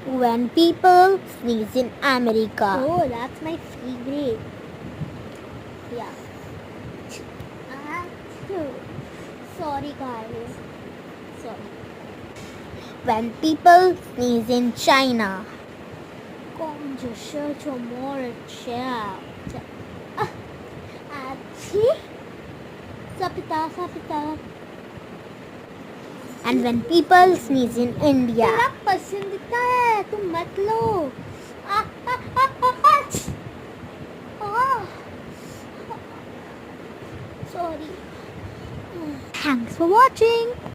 When people sneeze in America. Oh, that's my favorite. Yeah. Achoo. Sorry, guys. Sorry. When people sneeze in China. Conjure more chill. Achoo. Sapita. And when people sneeze in India. तेरा पसंदीदा है तुम मत लो sorry Thanks for watching.